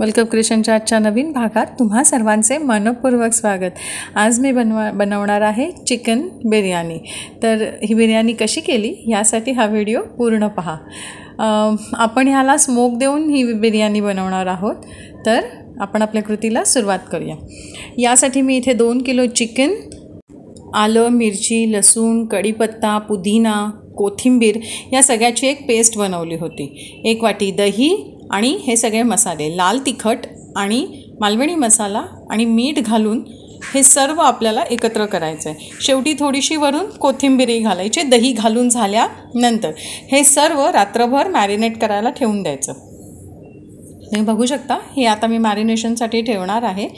Welcome क्रिएशनच्या आजच्या नवीन भागात तुम्हा सर्वांचे मनपूर्वक स्वागत। आज मी बनवणार आहे चिकन बिर्याणी। तर ही बिर्याणी कशी केली यासाठी हा व्हिडिओ पूर्ण पहा। आपण ह्याला स्मोक देऊन ही बिर्याणी बनवणार आहोत। तर आपण आपल्या कृतीला सुरुवात करूया। यासाठी मी इथे 2 किलो चिकन, आलं, मिरची, लसूण, कढीपत्ता, पुदिना, कोथिंबीर या सगळ्याची एक पेस्ट बनवली होती। 1 वाटी दही आणि हे सगळे मसाले, लाल तिखट आणि मालवणी मसाला आणि मीठ घालून हे सर्व आपल्याला एकत्र करायचं आहे। शेवटी थोडीशी वरून कोथिंबीरही घालायची। दही घालून झाल्यानंतर हे सर्व रात्रभर मॅरिनेट करायला ठेवून द्यायचं। तुम्ही बघू शकता हे आता मी मॅरिनेशनसाठी ठेवणार आहे।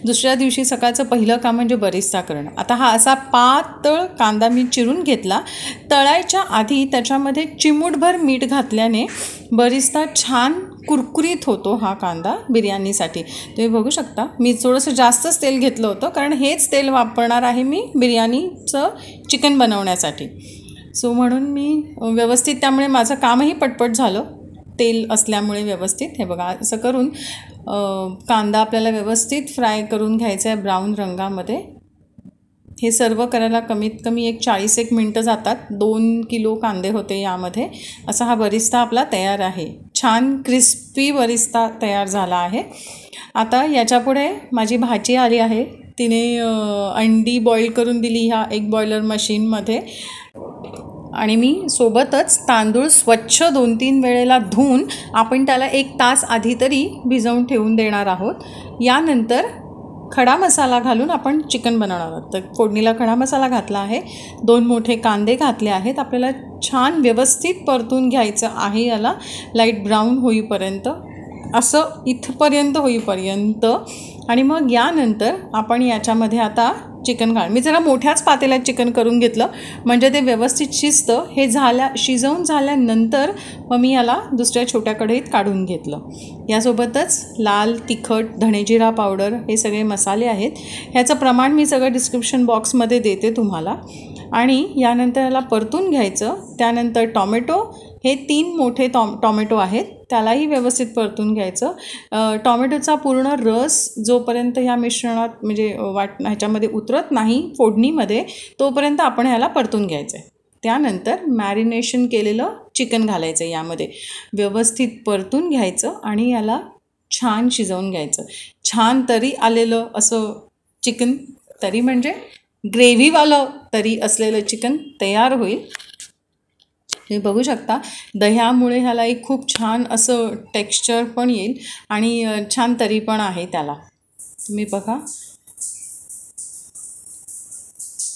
दुसऱ्या दिवशी सकाळचं पहिलं काम म्हणजे बरिस्ता करणं। आता हा असा पातळ कांदा मी चिरून घेतला। तळायच्या आधी त्याच्यामध्ये चिमूटभर मीठ घातल्याने बरिस्ता छान कुरकुरीत होतो हा कांदा बिर्याणीसाठी। तुम्ही बघू शकता मी थोडंसं जास्तच तेल घेतलं होतं, कारण हेच तेल वापरणार आहे मी बिर्याणीचं चिकन बनवण्यासाठी। सो म्हणून मी व्यवस्थित, त्यामुळे माझं कामही पटपट झालं तेल असल्यामुळे व्यवस्थित। हे बघा असं करून कांदा आपल्याला व्यवस्थित फ्राय करून घ्यायचा आहे ब्राऊन रंगामध्ये। हे सर्व करायला कमीत कमी 40 मिनटं जातात। 2 किलो कांदे होते यामध्ये। असा हा बरिस्ता आपला तयार आहे। छान क्रिस्पी बरिस्ता तयार झाला आहे। आता याच्यापुढे माझी भाची आली आहे। तिने अंडी बॉईल करून दिली ह्या एक बॉयलर मशीनमध्ये, आणि मी सोबतच तांदूळ स्वच्छ 2-3 वेळेला धुवून आपण त्याला 1 तास आधी तरी भिजवून ठेवून देणार आहोत। यानंतर खडा मसाला घालून आपण चिकन बनवणार आहोत। तर फोडणीला खडा मसाला घातला आहे। 2 मोठे कांदे घातले आहेत। आपल्याला छान व्यवस्थित परतून घ्यायचं आहे याला, लाईट ब्राऊन होईपर्यंत, असं इथपर्यंत होईपर्यंत। आणि मग यानंतर आपण याच्यामध्ये आता चिकन मी जरा मोठ्याच पातेल्यात चिकन करून घेतलं, म्हणजे ते व्यवस्थित शिजतं। हे शिजवून झाल्यानंतर मग मी याला दुसऱ्या छोट्या कढईत काढून घेतलं। यासोबतच लाल तिखट, धणेजिरा पावडर हे सगळे मसाले आहेत। ह्याचं प्रमाण मी सगळं डिस्क्रिप्शन बॉक्समध्ये देते तुम्हाला। आणि यानंतर याला परतून घ्यायचं। त्यानंतर टॉमॅटो, हे 3 मोठे टॉमॅटो आहेत, त्यालाही व्यवस्थित परतून घ्यायचं। टॉमॅटोचा पूर्ण रस जोपर्यंत ह्या मिश्रणात म्हणजे ह्याच्यामध्ये उतरत नाही फोडणीमध्ये, तोपर्यंत आपण ह्याला परतून घ्यायचं आहे। त्यानंतर मॅरिनेशन केलेलं चिकन घालायचं यामध्ये, व्यवस्थित परतून घ्यायचं आणि याला छान शिजवून घ्यायचं। छान तरी आलेलं असं चिकन, तरी म्हणजे ग्रेव्हीवालं तरी असलेलं चिकन तयार होईल। तुम्ही बघू शकता दह्यामुळे ह्याला एक खूप छान असं टेक्स्चर पण येईल आणि छान तरी पण आहे त्याला। तुम्ही बघा,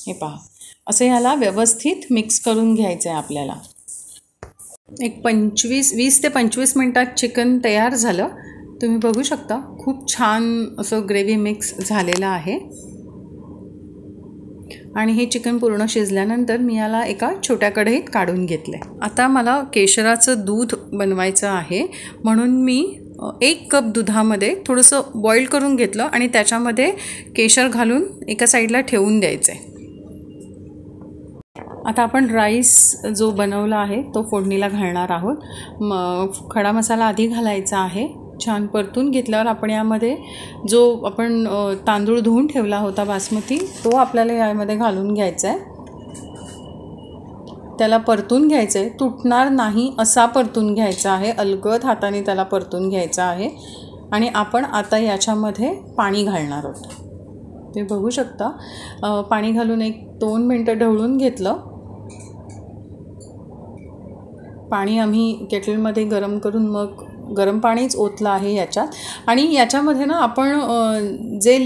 हे पहा असं ह्याला व्यवस्थित मिक्स करून घ्यायचं आहे आपल्याला। एक 20 ते 25 मिनटात चिकन तयार झालं। तुम्ही बघू शकता खूप छान असं ग्रेव्ही मिक्स झालेलं आहे। आणि हे चिकन पूर्ण शिजल्यानंतर मी याला एका छोट्या कढईत काढून घेतलं आहे। आता मला केशराचं दूध बनवायचं आहे, म्हणून मी 1 कप दुधामध्ये थोडंसं बॉईल करून घेतलं आणि त्याच्यामध्ये केशर घालून एका साईडला ठेवून द्यायचं आहे। आता आपण राईस जो बनवला आहे तो फोडणीला घालणार आहोत। खडा मसाला आधी घालायचा आहे। छान परतून घेतल्यावर आपण यामध्ये जो आपण तांदूळ धुवून ठेवला होता बासमती, तो आपल्याला यामध्ये घालून घ्यायचा आहे। त्याला परतून घ्यायचं आहे, तुटणार नाही असा परतून घ्यायचा आहे। अलगद हाताने त्याला परतून घ्यायचा आहे। आणि आपण आता याच्यामध्ये पाणी घालणार आहोत। ते बघू शकता पाणी घालून 1-2 मिनटं ढवळून घेतलं। पाणी आम्ही केटलमध्ये गरम करून मग गरम पाणीच ओतलं आहे याच्यात। आणि याच्यामध्ये ना आपण जे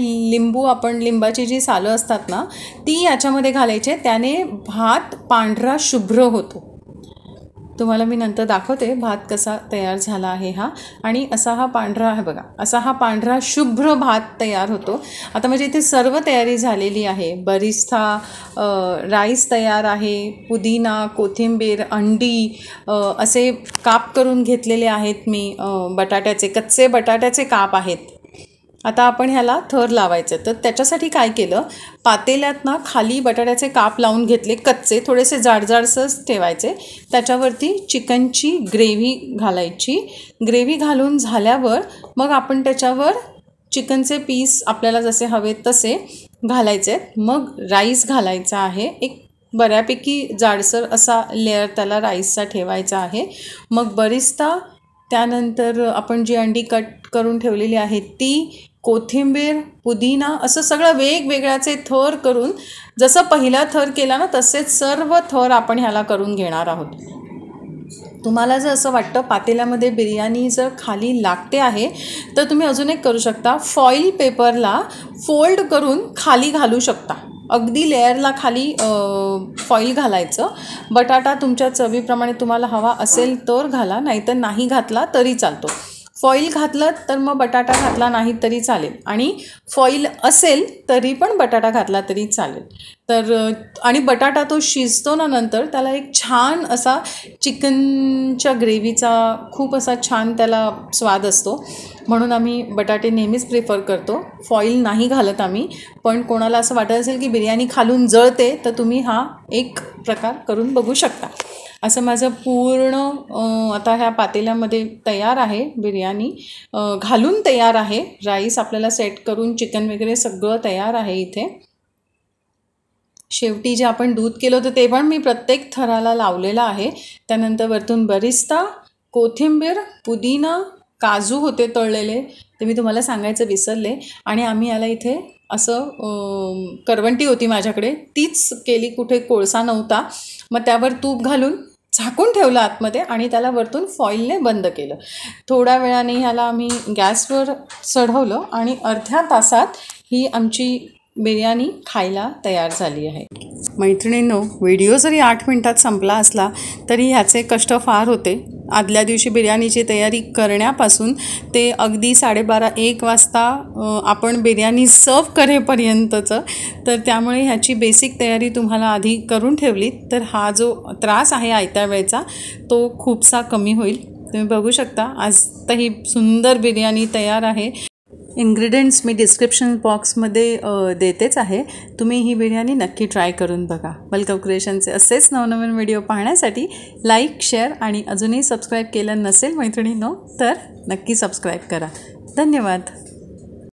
लिंबाची जी सालं असतात ना, ती याच्यामध्ये घालायची। त्याने भात पांढरा शुभ्र होतो। तुम्हाला मी नंतर दाखवते भात कसा तयार झाला आहे हा। आणि असा हा पांढरा आहे बघा, असा हा पांढरा शुभ्र भात तयार होतो। आता म्हणजे इथे सर्व तयारी झालेली आहे। बरिस्ता, राईस तयार आहे, पुदिना, कोथिंबीर, अंडी असे काप करून घेतलेले आहेत मी। बटाट्याचे, कच्चे बटाट्याचे काप आहेत। आता आपण ह्याला थर लावायचं. तर त्याच्यासाठी काय केलं, पातेल्यात ना खाली बटाट्याचे काप लावून घेतले कच्चे, थोडेसे जाडजाडसंच ठेवायचे. त्याच्यावरती चिकनची ग्रेव्ही घालायची. ग्रेव्ही घालून झाल्यावर मग आपण त्याच्यावर चिकनचे पीस आपल्याला जसे हवेत तसे घालायचे. मग राईस घालायचा आहे. एक बऱ्यापैकी जाडसर असा लेअर त्याला राईसचा ठेवायचा आहे. मग बरिस्ता, त्यानंतर आपण जी अंडी कट करून ठेवलेली आहेत ती, कोथिंबीर, पुदिना, असं सगळं वेगवेगळ्याचे थर करून, जसं पहिला थर केला ना तसेच सर्व थर आपण ह्याला करून घेणार आहोत. तुम्हाला जर असं वाटतं पातेल्यामध्ये बिर्याणी जर खाली लागते आहे तर तुम्ही अजून एक करू शकता, फॉईल पेपरला फोल्ड करून खाली घालू शकता. अगदी लेअरला खाली फॉईल घालायचं. बटाटा तुमच्या चवीप्रमाणे तुम्हाला हवा असेल तर घाला, नाहीतर नाही घातला तरी चालतो. फॉईल घातलं तर मग बटाटा घातला नाही तरी चालेल, आणि फॉईल असेल तरी पण बटाटा घातला तरी चालेल. तर आणि बटाटा तो शिजतो ना नंतर, त्याला एक छान असा चिकनच्या ग्रेव्हीचा खूप असा छान त्याला स्वाद असतो. म्हणून आम्ही बटाटे नेहमीच प्रिफर करतो. फॉईल नाही घालत आम्ही. पण कोणाला असं वाटत असेल की बिर्याणी खालून जळते तर तुम्ही हा एक प्रकार करून बघू शकता. असं माझं पूर्ण आता ह्या पातेल्यामध्ये तयार आहे. बिर्याणी घालून तयार आहे. राईस आपल्याला सेट करून चिकन वगैरे सगळं तयार आहे इथे. शेवटी जे आपण दूध केलं होतं ते पण मी प्रत्येक थराला लावलेलं आहे. त्यानंतर वरतून बरिस्ता, कोथिंबीर, पुदिना, काजू होते तळलेले, ते मी तुम्हाला सांगायचं विसरले. आणि आम्ही याला इथे असं करवंटी होती माझ्याकडे, तीच केली, कुठे कोळसा नव्हता. मग त्यावर तूप घालून झाकून ठेवलं आतमध्ये आणि त्याला वरतून फॉईलने बंद केलं. थोड्या वेळाने ह्याला आम्ही गॅसवर चढवलं आणि अर्ध्या तासात ही आमची बिर्याणी खायला तयार झाली आहे. मैत्रिणींनो, व्हिडिओ जरी 8 मिनिटात संपला असला तरी ह्याचे कष्ट फार होते. आदल्या दिवशी बिर्याणीची तयारी करण्यापासून ते अगदी 12:30-1 वाजता आपण बिर्याणी सर्व करेपर्यंतचं. तर त्यामुळे ह्याची बेसिक तयारी तुम्हाला आधी करून ठेवली तर हा जो त्रास आहे आयत्या वेळेचा तो खूपसा कमी होईल. तुम्ही बघू शकता आज तर ही सुंदर बिर्याणी तयार आहे. इन्ग्रेडियंट्स मी डिस्क्रिप्शन बॉक्समध्ये देतेच आहे. तुम्ही ही बिर्याणी नक्की ट्राय करून बघा. वेलकम क्रिएशनचे असेच नवनवीन व्हिडिओ पाहण्यासाठी लाईक, शेअर आणि अजूनही सबस्क्राईब केलं नसेल मैत्रिणींनो तर नक्की सबस्क्राईब करा. धन्यवाद.